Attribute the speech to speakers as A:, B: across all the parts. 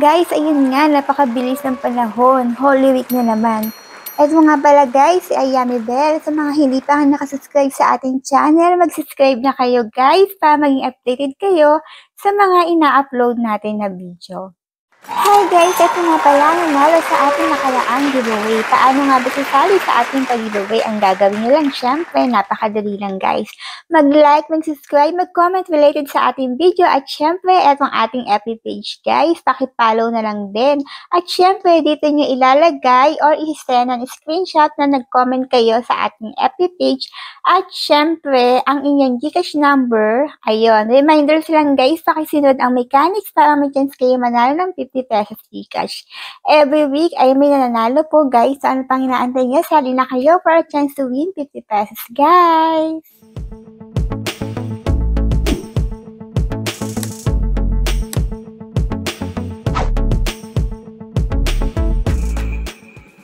A: guys, ayun nga, napakabilis ng panahon. Holy Week na naman. At nga pala guys, si Ayami Bell. Sa mga hindi pa nakasubscribe sa ating channel, mag-subscribe na kayo guys para maging updated kayo sa mga ina-upload natin na video. Hi guys! Ito nga pala nanalo sa ating nakalaang giveaway. Paano nga ba sasali sa ating pag-giveaway? Ang gagawin nyo lang, syempre, napakadali lang guys. Mag-like, mag-subscribe, mag-comment related sa ating video at syempre, etong ating FB page guys. Pakipollow na lang din. At syempre, dito nyo ilalagay or i-send ng screenshot na nag-comment kayo sa ating FB page. At syempre, ang inyong Gcash number, ayun, reminders lang guys, pakisunod ang mechanics para may chance kayo manalo ng 50 pesos Gcash. Every week ay may nananalo po guys. So ano pang inaantay nyo? Sali na kayo for a chance to win 50 pesos guys.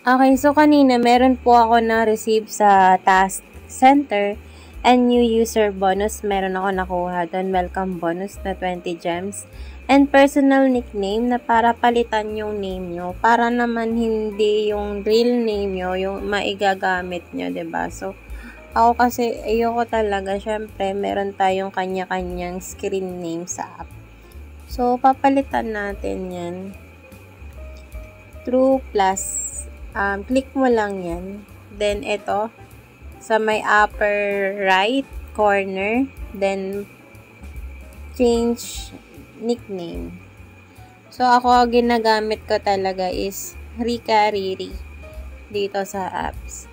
B: Okay, so kanina meron po ako na-receive sa task center and new user bonus. Meron ako nakuha doon. Welcome bonus na 20 gems. And personal nickname na para palitan yung name nyo. Para naman hindi yung real name nyo, yung maigagamit nyo, 'di ba? So, ako kasi ayoko talaga. Syempre, meron tayong kanya-kanyang screen name sa app. So, papalitan natin yan. True plus. Click mo lang yan. Then, ito. Sa may upper right corner. Then, change nickname. So, ako ginagamit ko talaga is Rika Riri dito sa apps.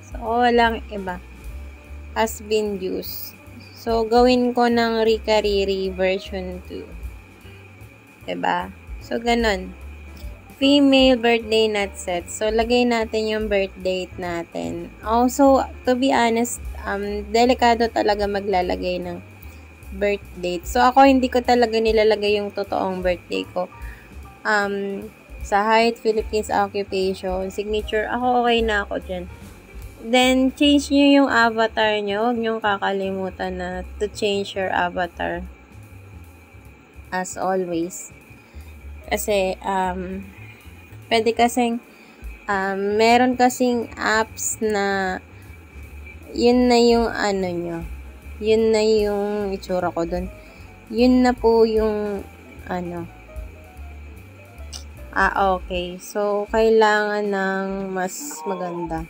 B: So, walang iba. Has been used. So, gawin ko ng Rika Riri version 2. Diba? So, ganun. Female birthday not set. So, lagay natin yung birth date natin. Also, to be honest, delikado talaga maglalagay ng birth date. So, ako hindi ko talaga nilalagay yung totoong birthday ko. Sa height, Philippines occupation, signature, ako okay na ako dyan. Then, change nyo yung avatar nyo. Huwag nyo kakalimutan na to change your avatar. As always. Kasi, pwede kasing, meron kasing apps na, yun na yung ano nyo. Yun na yung itsura ko dun. Yun na po yung ano. Okay. So, kailangan ng mas maganda.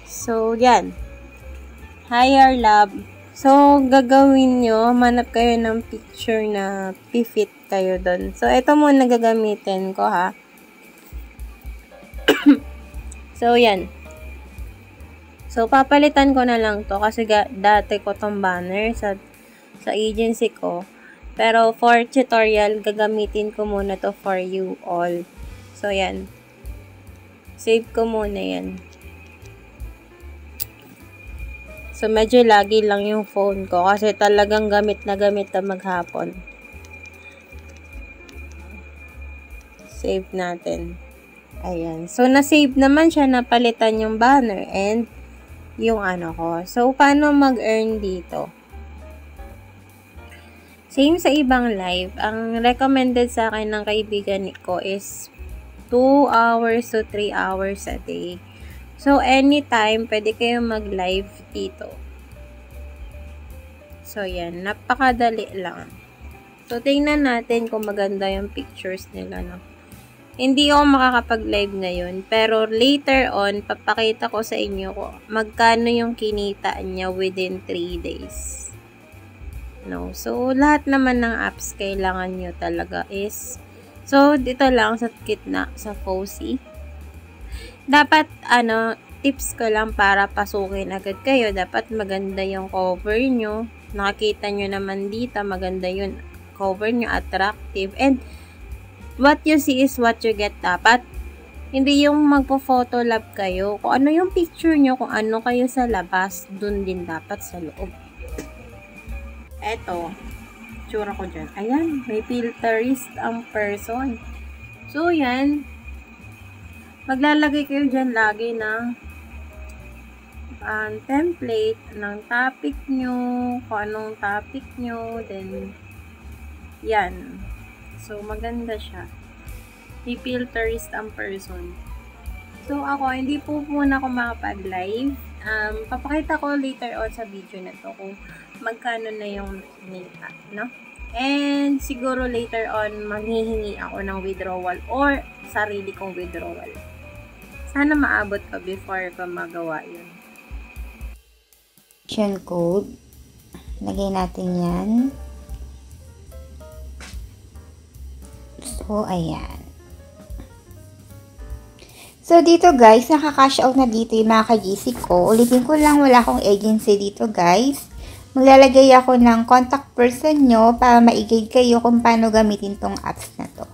B: So, yan. Higher love. So, gagawin nyo, manap kayo ng picture na fit kayo dun. So, ito muna gagamitin ko, ha. So, yan. So, papalitan ko na lang to kasi dati ko tong banner sa agency ko. Pero, for tutorial, gagamitin ko muna to for you all. So, yan. Save ko muna yan. So, medyo lagi lang yung phone ko kasi talagang gamit na maghapon. Save natin. Ayan. So, na-save naman siya, napalitan yung banner and yung ano ko. So, paano mag-earn dito? Same sa ibang live. Ang recommended sa akin ng kaibigan ko is 2 hours to 3 hours a day. So, anytime, pwede kayong mag-live dito. So, yan. Napakadali lang. So, tingnan natin kung maganda yung pictures nila, no? Hindi ako makakapag-live ngayon, pero later on, papakita ko sa inyo kung magkano yung kinita niya within 3 days. No? So, lahat naman ng apps kailangan nyo talaga is, so, dito lang sa gitna, sa Fousey. Dapat, tips ko lang para pasukin agad kayo. Dapat maganda yung cover nyo. Nakikita nyo naman dito, maganda yung cover nyo, attractive. And, what you see is what you get. Dapat, hindi yung magpo-photo lab kayo. Kung ano yung picture nyo, kung ano kayo sa labas, dun din dapat sa loob. Eto, tsura ko dyan. Ayan, may filterist ang person. So, yan. Maglalagay kayo dyan lagi ng template ng topic nyo, kung anong topic nyo, then Yan. So, maganda siya. I-filterist ang person. So, ako, hindi po muna ako makapag-live. Papakita ko later on sa video na to kung magkano na yung nita, no? And, siguro later on, maghihingi ako ng withdrawal or sarili kong withdrawal. Sana maabot ko before ko magawa yun.
A: Code. Lagay natin yan. So, ayan. So, dito guys, nakaka-cash out na dito yung mga ka-GC ko. Ulitin ko lang, wala akong agency dito guys. Maglalagay ako ng contact person nyo para ma-guide kayo kung paano gamitin tong apps na to.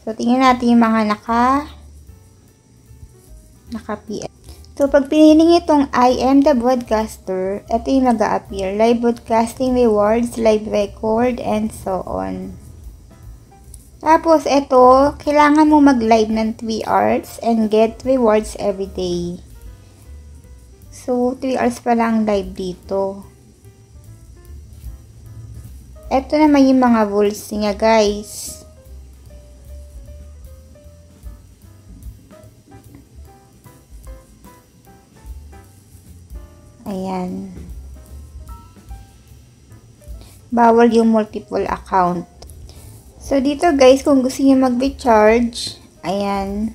A: So, tingnan natin yung mga naka-PM. So, pag pinili itong I am the broadcaster, ito yung mag-a-appear. Live broadcasting rewards, live record, and so on. Tapos, ito, kailangan mo mag-live ng 3 hours and get rewards every day. So, 3 hours pa lang live dito. Ito naman yung mga rules niya, guys. Ayan. Bawal yung multiple account. So, dito guys, kung gusto niyo mag-recharge, ayan.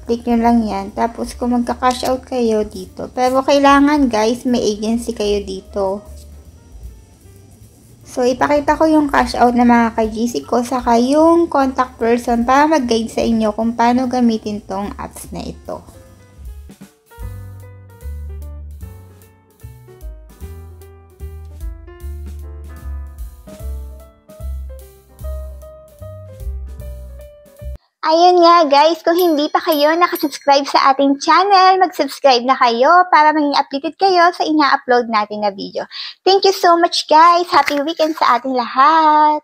A: Click nyo lang yan. Tapos, kung magka-cash out kayo dito. Pero, kailangan guys, may agency kayo dito. So, ipakita ko yung cash out na mga ka-GC ko, saka yung contact person para mag-guide sa inyo kung paano gamitin tong apps na ito. Ayun nga guys, kung hindi pa kayo nakasubscribe sa ating channel, mag-subscribe na kayo para maging updated kayo sa ina-upload natin na video. Thank you so much guys! Happy weekend sa ating lahat!